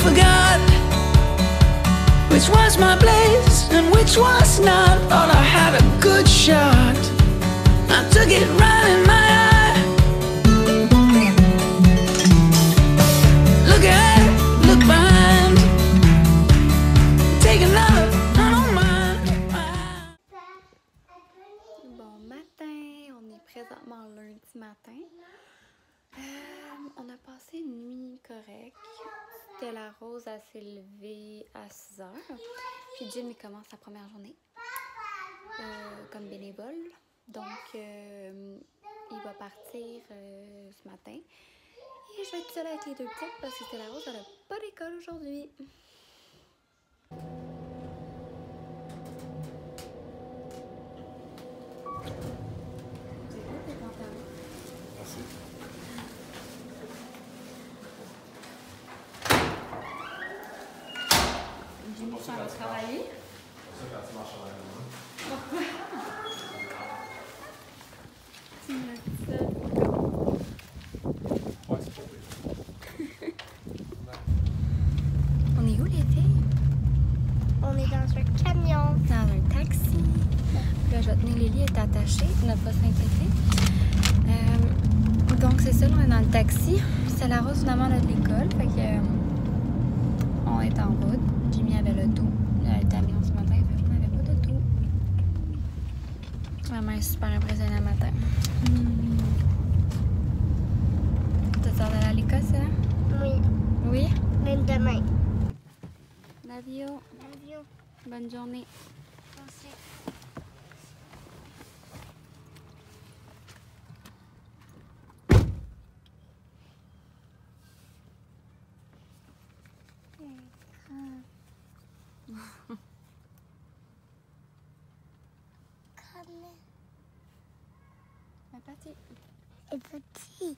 forgot which was my place and which was not. Thought I had a good shot, I took it right in my eye. Look ahead, look behind, take another, I don't mind. Bon matin, on est présentement lundi matin. On a passé une nuit correcte. Stella Rose a s'est levée à 6 h. Puis Jim il commence sa première journée comme bénévole. Donc il va partir ce matin. Et je vais être seule avec les deux petites parce que Stella Rose elle n'a pas d'école aujourd'hui. Jimmy, ça va travailler. C'est ça quand tu marches en arrière. Pourquoi? Tu me dis ça. Ouais, c'est pas pire. On est où les filles? On est dans un camion. Dans un taxi. Là, je vais tenir Lily, elle est attachée, tu n'as pas s'inquiéter. Donc, c'est ça, là, on est dans le taxi. C'est la route finalement de l'école. Fait que on est en route. Jimmy avait le tout. Il a été amis ce matin, fait qu'on n'avait pas de tout. Maman est super impressionnée le matin. T'as hâte d'aller à l'école, ça? Oui, Oui? même demain. Love you. Bonne journée. Merci. Et petit.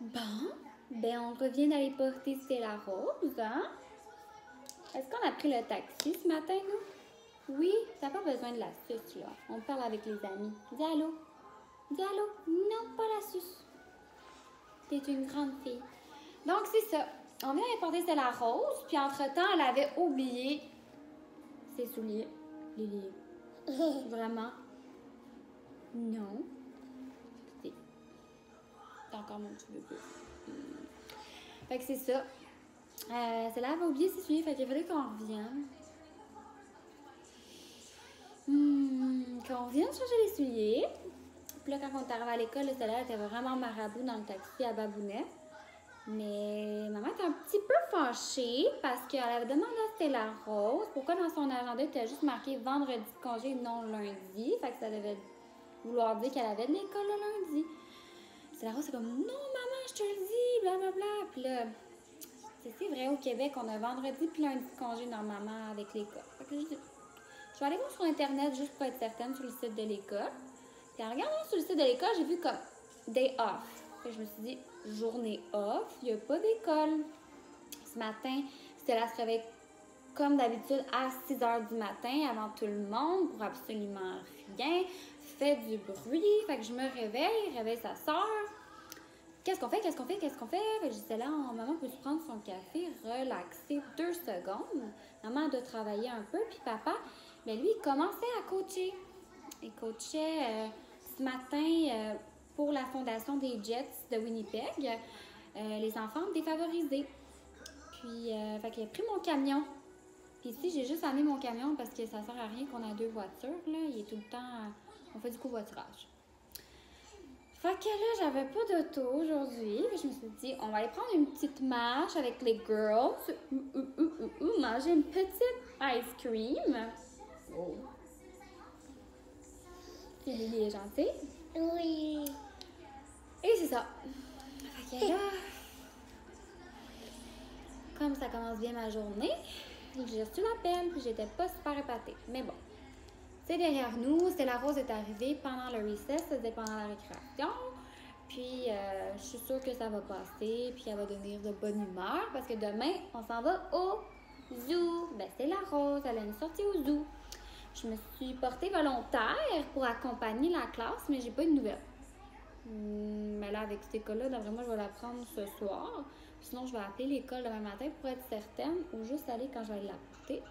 Bon, ben on revient d'aller porter Stella Rose, hein? Est-ce qu'on a pris le taxi ce matin, nous? Oui, t'as pas besoin de la suce, là. On parle avec les amis. Dis allô. Dis allô. Non, pas la suce. T'es une grande fille. Donc, c'est ça. On vient d'aller porter Stella Rose, puis entre-temps, elle avait oublié ses souliers. Lily. Vraiment? Non. T'as encore mon petit bébé. Fait que c'est ça. Celle-là avait oublié ses souliers, fait qu'il fallait qu'on revienne. Qu'on revienne changer les souliers. Puis là, quand on est arrivé à l'école, celle-là était vraiment marabout dans le taxi à Babounet. Mais maman était un petit peu fâchée parce qu'elle avait demandé à Stella Rose pourquoi dans son agenda, il était juste marqué vendredi de congé et non lundi. Fait que ça devait vouloir dire qu'elle avait de l'école le lundi. Stella Rose, c'est comme, non, maman, je te le dis, blablabla. Puis là, c'est vrai, au Québec, on a vendredi puis lundi de congé normalement avec l'école. Fait que je vais aller voir sur Internet juste pour être certaine sur le site de l'école. Puis en regardant sur le site de l'école, j'ai vu comme day off. Fait que je me suis dit, journée off, il n'y a pas d'école. Ce matin, Stella se réveille comme d'habitude à 6 h du matin avant tout le monde pour absolument rien. Fait du bruit. Fait que je me réveille sa soeur. Qu'est-ce qu'on fait? Fait que je disais là, maman peut se prendre son café, relaxer 2 secondes. Maman doit travailler un peu. Puis papa, ben lui, il commençait à coacher. Il coachait ce matin pour la fondation des Jets de Winnipeg, les enfants défavorisés. Puis, fait qu'il a pris mon camion. Puis ici, j'ai juste amené mon camion parce que ça sert à rien qu'on a 2 voitures. Là. Il est tout le temps... on fait du covoiturage. Fait que là, j'avais pas d'auto aujourd'hui. Je me suis dit, on va aller prendre une petite marche avec les girls. Manger une petite ice cream. Oh. Puis Lily est gentille. Oui. Et c'est ça. Fait que là, comme ça commence bien ma journée, j'ai reçu l'appel puis j'étais pas super épatée. Mais bon, c'est derrière nous. Stella Rose est arrivée pendant le recess, c'était pendant la récréation. Puis je suis sûre que ça va passer puis elle va devenir de bonne humeur parce que demain, on s'en va au zoo. Ben, Stella Rose, elle a une sortie au zoo. Je me suis portée volontaire pour accompagner la classe, mais j'ai pas eu de nouvelles. Mais là, avec cette école-là, d'après moi, je vais la prendre ce soir. Sinon, je vais appeler l'école demain matin pour être certaine ou juste aller quand je vais l'apporter.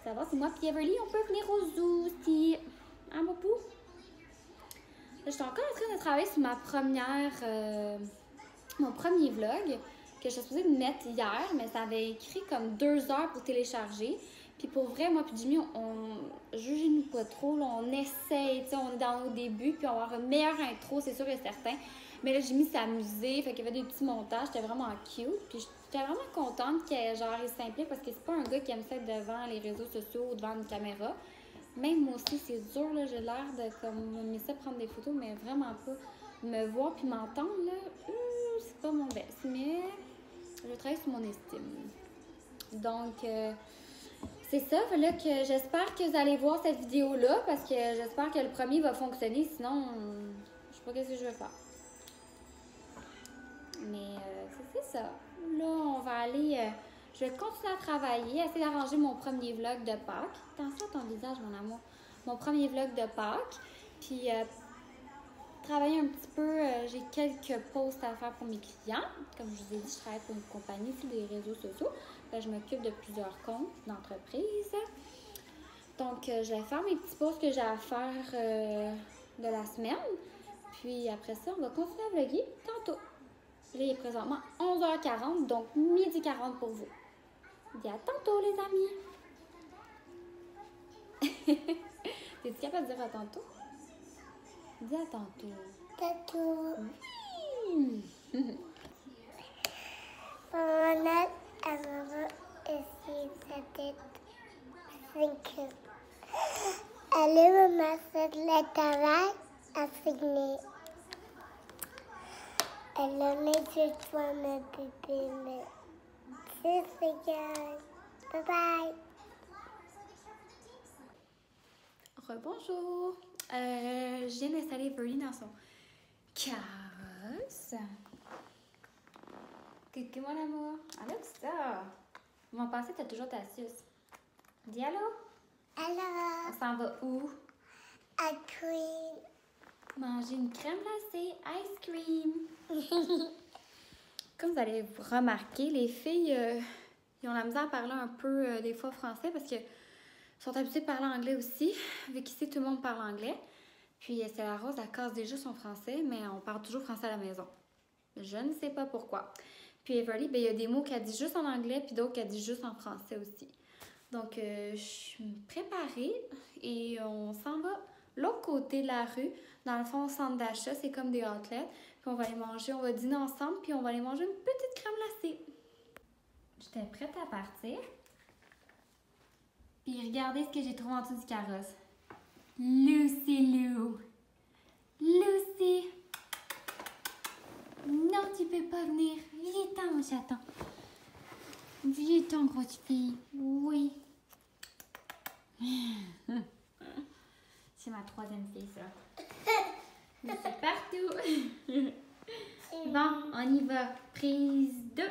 Savoir si moi et Everly, on peut venir au zoo aussi. Hein, mon pou? Je suis encore en train de travailler sur ma mon premier vlog que je suis supposée de mettre hier, mais ça avait écrit comme 2 heures pour télécharger. Puis pour vrai, moi et Jimmy, jugez-nous pas trop, là, on essaye, tu sais, on est dans nos débuts, puis on va avoir une meilleure intro, c'est sûr et certain. Mais là, Jimmy s'est amusé, fait qu'il y avait des petits montages, c'était vraiment cute. Puis j'étais vraiment contente qu'il s'implique parce que c'est pas un gars qui aime ça être devant les réseaux sociaux ou devant une caméra. Même moi aussi, c'est dur, là, j'ai l'air de comme aimer ça prendre des photos, mais vraiment pas. Me voir puis m'entendre, là, c'est pas mon best, mais je travaille sur mon estime. Donc, c'est ça, là que j'espère que vous allez voir cette vidéo-là, parce que j'espère que le premier va fonctionner, sinon, je sais pas qu'est-ce que je vais faire. Mais c'est ça. Là, on va aller... je vais continuer à travailler, essayer d'arranger mon premier vlog de Pâques. Attention à ton visage, mon amour. Mon premier vlog de Pâques. Puis, travailler un petit peu. J'ai quelques posts à faire pour mes clients. Comme je vous ai dit, je travaille pour une compagnie sur les réseaux sociaux. Là, je m'occupe de plusieurs comptes d'entreprise. Donc, je vais faire mes petits posts que j'ai à faire de la semaine. Puis, après ça, on va continuer à vlogger tantôt. Là, il est présentement 11h40, donc 12h40 pour vous. Dis à tantôt, les amis! Es-tu capable de dire à tantôt? Dis à tantôt. Tantôt. Oui! Maman, elle va essayer sa tête. Elle maman, c'est le travail à finir. Elle a mis sur toi, ma bébé, mais c'est égal. Bye bye. Rebonjour! Je viens d'installer Everly dans son carrosse. Coucou mon amour! Allô, ça! Mon passé, t'as toujours ta suce. Dis allô? Alors, On s'en va où? à Queen. Manger une crème glacée, ice cream. Comme vous allez remarquer, les filles, ils ont la misère à parler un peu des fois français parce qu'ils sont habitués de parler anglais aussi, vu qu'ici tout le monde parle anglais. Puis c'est la Rose, elle casse déjà son français, mais on parle toujours français à la maison. Je ne sais pas pourquoi. Puis Everly, ben, il y a des mots qu'elle dit juste en anglais, puis d'autres qu'elle dit juste en français aussi. Donc, je suis préparée et on s'en va l'autre côté de la rue. Dans le fond, au centre d'achat, c'est comme des outlets. Puis on va aller manger, on va dîner ensemble, puis on va aller manger une petite crème glacée. J'étais prête à partir. Puis regardez ce que j'ai trouvé en dessous du carrosse. Lucy Lou. Lucy. Non, tu peux pas venir. Viens-t'en, mon chaton. Viens-t'en, grosse fille. Oui. C'est ma 3e fille, ça. Mais c'est partout. Bon, on y va. Prise 2.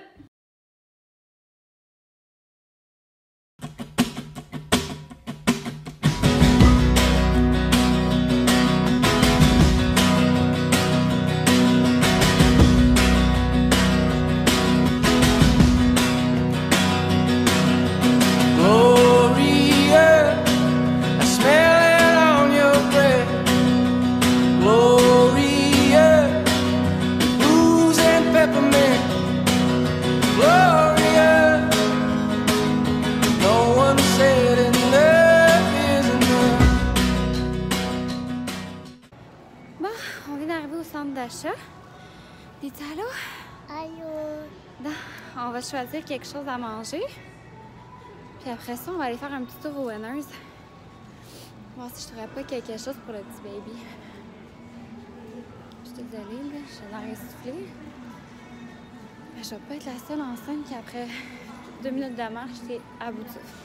D'achat. Dis-tu allô? Allô? On va choisir quelque chose à manger. Puis après ça, on va aller faire un petit tour au Winners. Voir si je trouverais pas quelque chose pour le petit baby. Je suis désolée, là, j'ai l'air essoufflée. Mais je vais pas être la seule enceinte qui, après 2 minutes de marche, est à bout de souffle.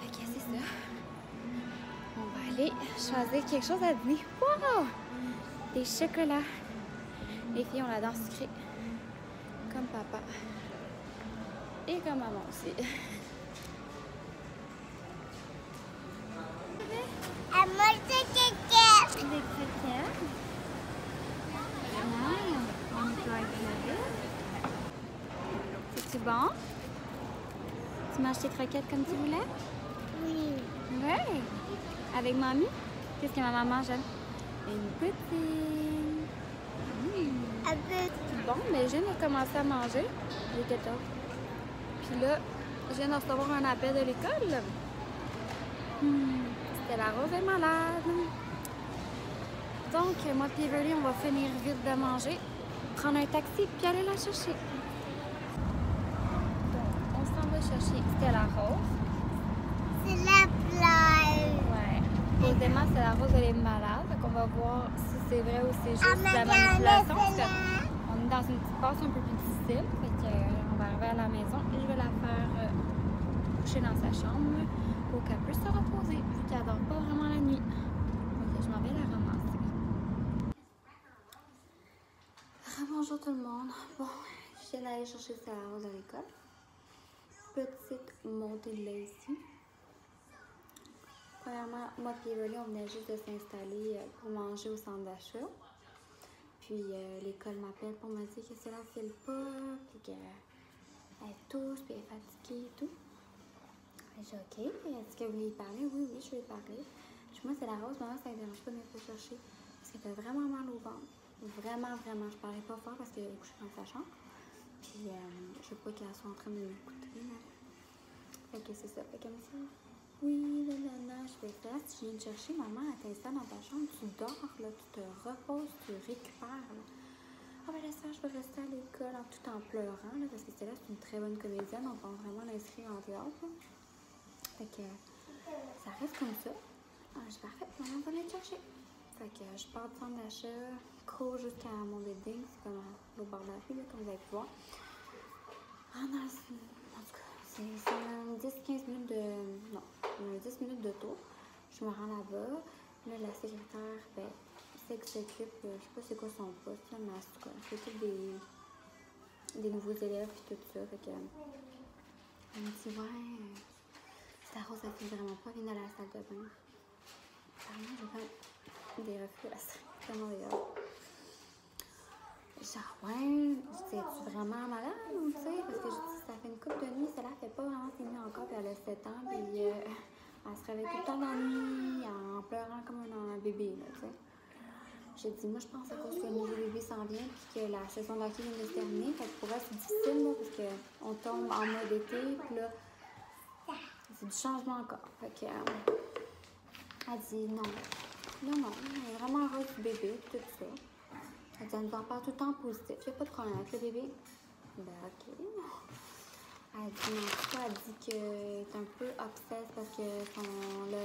Fait que c'est ça. On va aller choisir quelque chose à dîner. Wow! Des chocolats. Les filles ont la dent sucrée. Comme papa. Et comme maman aussi. Elle mange des croquettes. Des croquettes. On doit regarder. bon? Tu manges tes croquettes comme tu voulais? Oui. Oui. Avec mamie? Qu'est-ce que maman mange, elle? Une poutine. Un peu. Bon, mais je viens de commencer à manger. J'ai 14. Puis là, je viens de recevoir un appel de l'école. Stella Rose est malade. Donc, moi et Everly, on va finir vite de manger, prendre un taxi puis aller la chercher. Donc, on s'en va chercher Stella Rose. C'est la plage. Ouais. Évidemment, Stella Rose, elle est malade. Donc, on va voir si c'est vrai ou c'est juste de la manipulation. Parce qu'on est dans une petite passe un peu plus difficile. Fait que, on va arriver à la maison et je vais la faire coucher dans sa chambre pour qu'elle puisse se reposer, vu qu'elle dort pas vraiment la nuit. Donc, je m'en vais la ramasser. Bonjour tout le monde. Bon, je viens d'aller chercher Stella Rose à l'école. Petite montée de lait ici. Premièrement, moi et Everly, on venait juste de s'installer pour manger au centre d'achat. Puis l'école m'appelle pour me dire que cela ne file pas, puis qu'elle tousse, puis elle est fatiguée et tout. J'ai dit OK, est-ce que vous voulez y parler? Oui, je vais y parler. Puis moi, Stella Rose, maman, ça ne dérange pas de venir te chercher. Parce qu'elle fait vraiment mal au ventre. Vraiment, je parlais pas fort parce qu'elle est couchée dans sa chambre. Puis je veux pas qu'elle soit en train de m'écouter. Fait que c'est ça. Fait qu'elle me dit oui, nanana. Je fais ça. Si je viens te chercher, maman, elle t'installe dans ta chambre, tu dors, là, tu te reposes, tu récupères. Là. Ah ben là, ça, je vais rester à l'école tout en pleurant, là, parce que Stella, c'est une très bonne comédienne. On pense vraiment l'inscrire en théâtre. Là. Fait que ça reste comme ça. Ah, je suis parfaite, maman va venir te chercher. Fait que je pars du centre d'achat, cours jusqu'à mon building, c'est comme au bord de la rue, là, comme vous avez pu voir. Ah non, en tout cas, c'est 10-15 minutes de... Non, 10 minutes de tour. Je me rends là-bas. Là, la secrétaire, ben, c'est qui s'occupe, je sais pas c'est quoi son poste, là, mais en tout cas, elle s'occupe des nouveaux élèves et tout ça. Fait que, elle me dit, ouais, Stella Rose, ça fait vraiment pas, viens à la salle de bain. Apparemment, j'ai fait des refus à la salle, tellement d'ailleurs. Genre, ouais, es-tu vraiment malade, tu sais, parce que je dis, ça fait une couple de nuits, celle-là fait pas vraiment ses nuits encore, puis elle a 7 ans, puis elle se réveille tout le temps dans la nuit, en pleurant comme un bébé, là, tu sais. J'ai dit, moi, je pense à cause que le nouveau bébé s'en vient, puis que la saison de hockey vient de se terminer, fait que pour elle, c'est difficile, là, parce qu'on tombe en mode été, puis là, c'est du changement encore. Fait que, elle dit, non, elle est vraiment heureuse du bébé, tout ça. Elle dit, elle nous en parle tout le temps positif. Il n'y a pas de problème avec le bébé. Ben, OK. Elle dit, en tout cas, elle dit qu'elle est un peu obsesse parce que le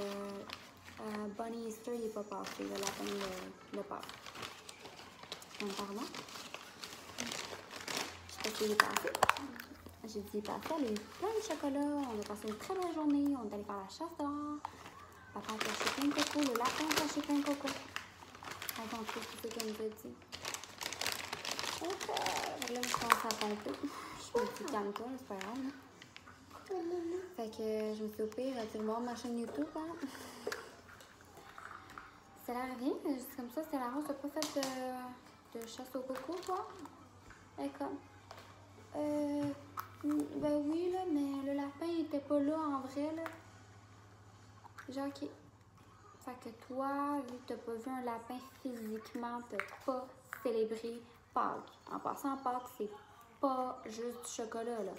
Bunny Easter, il n'est pas passé. Le lapin, le passe. Pardon? Je sais pas s'il est passé. J'ai dit, il est passé. Elle a eu plein de chocolat. On a passé une très belle journée. On est allé faire la chasse dehors. Papa a caché plein de cocos. Le lapin a caché plein de cocos. Avant tout, c'est ce qu'elle nous a dit. Là, je commence à pomper. Je me dis, calme-toi, c'est pas grave. Fait que je me suis dit, au pire, tu vas voir ma chaîne YouTube. Hein? Ça la revient, juste comme ça, Stella Rose, t'as pas fait de chasse au coco, toi? D'accord. Ben oui, là, mais le lapin, il était pas là en vrai, là. Genre, OK. Fait que toi, vu que t'as pas vu un lapin physiquement, t'as pas célébré Pâques. En passant, Pâques, c'est pas juste du chocolat, là.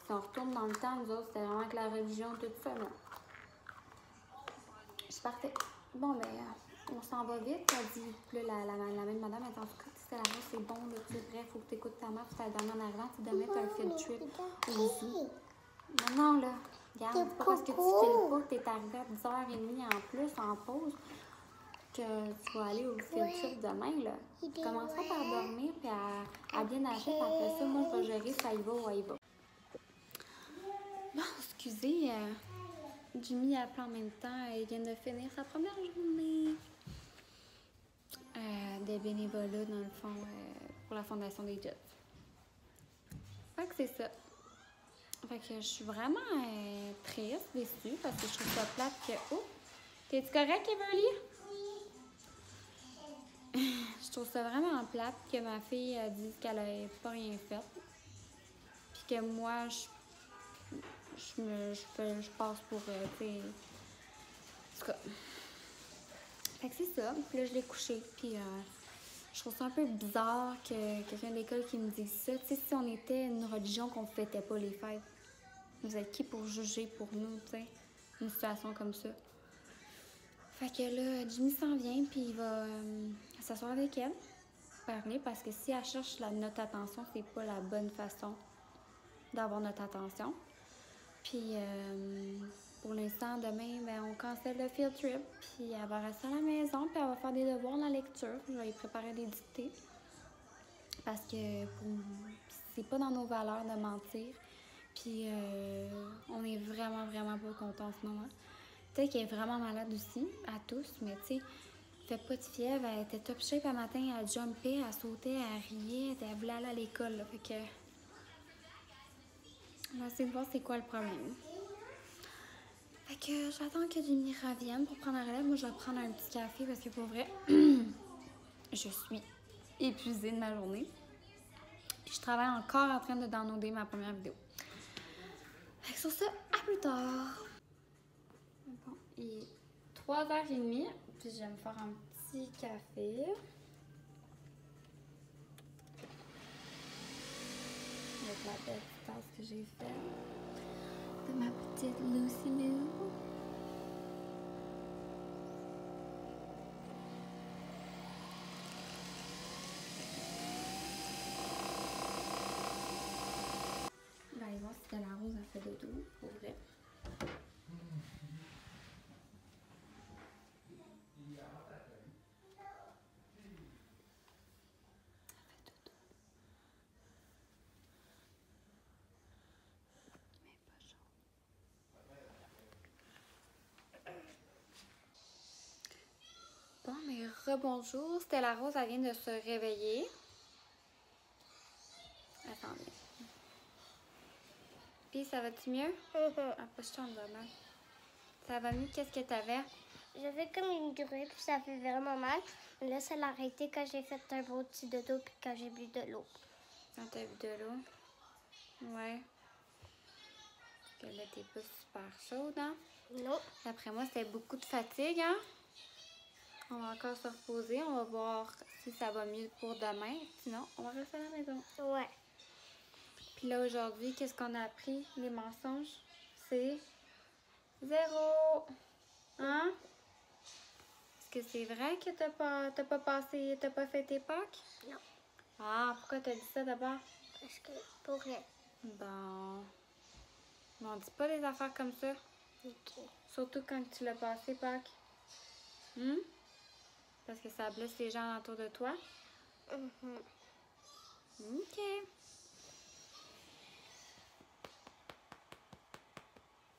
Si on retourne dans le temps, nous autres, c'était vraiment avec la religion, tout ça, là. Je suis parfaite. Bon, ben, on s'en va vite. Elle dit, puis là, la même madame, elle dit, en tout cas, Stella Rose, c'est bon, là, c'est vrai, faut que t'écoutes ta mère, puis ta dernière en arrivant, tu devais mettre un field trip au zoo. Non, là, regarde, c'est pas parce que tu files pas que t'es arrivé à 10h30 en plus, en pause, que tu vas aller au field trip demain, là. Tu commenceras par dormir, puis à bien nager, puis après ça, moi, je vais gérer si elle y va ou elle y va. Bon, excusez, Jimmy appelle en même temps, il vient de finir sa première journée de bénévolat, dans le fond, pour la Fondation des Jets. Fait que c'est ça. Fait que je suis vraiment triste, déçue, parce que je trouve ça plate que... Oh! T'es-tu correct, Everly? Je trouve ça vraiment plate que ma fille dise qu'elle n'avait pas rien fait. Puis que moi, je passe pour, tu sais... En tout cas. Fait que c'est ça. Puis là, je l'ai couché. Puis je trouve ça un peu bizarre que quelqu'un de l'école qui me dise ça. Tu sais, si on était une religion qu'on fêtait pas les fêtes, vous êtes qui pour juger pour nous, tu sais, une situation comme ça? Fait que là, Jimmy s'en vient, puis il va s'asseoir avec elle, parler, parce que si elle cherche notre attention, c'est pas la bonne façon d'avoir notre attention. Puis pour l'instant, demain, ben, on cancelle le field trip, puis elle va rester à la maison, puis elle va faire des devoirs, la lecture. Je vais lui préparer des dictées. Parce que c'est pas dans nos valeurs de mentir. Puis on est vraiment, vraiment pas contents en ce moment. Peut-être qu'elle est vraiment malade aussi, à tous, mais tu sais, fait pas de fièvre, elle était top shape un matin, elle jumpait, elle sautait, elle riait, elle voulait aller à l'école, là. Fait que on va essayer de voir c'est quoi le problème. Fait que j'attends que Jimmy revienne pour prendre la relève. Moi, je vais prendre un petit café parce que pour vrai, je suis épuisée de ma journée. Puis je travaille encore en train de downloader ma première vidéo. Fait que sur ça, à plus tard! Bon, il est 3h30, puis je vais me faire un petit café. Avec la belle tasse que j'ai faite de ma petite Lucy Lou. On va aller voir si la rose a fait dodo, pour vrai. Bon, mais rebonjour. Stella Rose, elle vient de se réveiller. Attendez. Puis, ça va-tu mieux? Ah, pas je mal. Ça va mieux? Qu'est-ce que t'avais? J'avais comme une grippe, ça fait vraiment mal. Là, ça l'a arrêté quand j'ai fait un beau petit dodo puis quand j'ai bu de l'eau. Quand t'as bu de l'eau? Ouais. Que là, t'es pas super chaude, hein? Non. D'après moi, c'était beaucoup de fatigue, hein? On va encore se reposer. On va voir si ça va mieux pour demain. Sinon, on va rester à la maison. Ouais. Puis là, aujourd'hui, qu'est-ce qu'on a appris? Les mensonges, c'est 0. Hein? Est-ce que c'est vrai que t'as pas fait tes Pâques? Non. Ah, pourquoi t'as dit ça d'abord? Parce que pour rien. Bon. Mais on dit pas des affaires comme ça. Ok. Surtout quand tu l'as passé, Pâques. Hum? Parce que ça blesse les gens autour de toi. OK.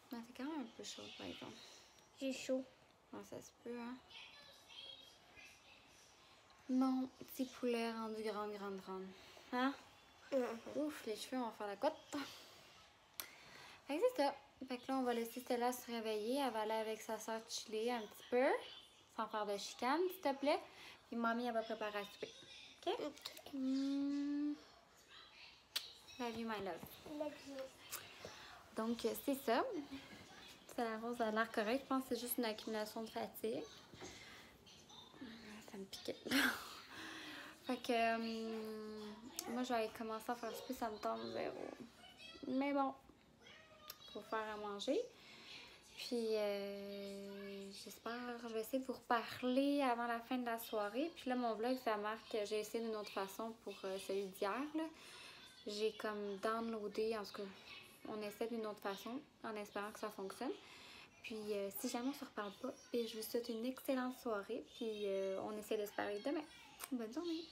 Mais c'est quand même un peu chaud, par exemple. J'ai chaud. Ah, ça se peut, hein? Mon petit poulet rendu grande. Hein? Ouf, les cheveux vont faire la cote. Fait que c'est ça. Fait que là, on va laisser Stella se réveiller. Elle va aller avec sa soeur chiller un petit peu. Sans faire de chicane, s'il te plaît. Puis mamie, elle va préparer à souper. OK? Love you, my love. Donc, c'est ça. Stella Rose a l'air correct. Je pense que c'est juste une accumulation de fatigue. Ça me piquait. Fait que moi, j'avais commencé à faire souper, ça me tombe 0. Mais bon, faut faire à manger. Puis, j'espère, je vais essayer de vous reparler avant la fin de la soirée. Puis là, mon vlog, ça marque que j'ai essayé d'une autre façon pour celui d'hier. J'ai comme downloadé, en tout cas, on essaie d'une autre façon en espérant que ça fonctionne. Puis, si jamais on se reparle pas, je vous souhaite une excellente soirée. Puis, on essaie de se parler demain. Bonne journée!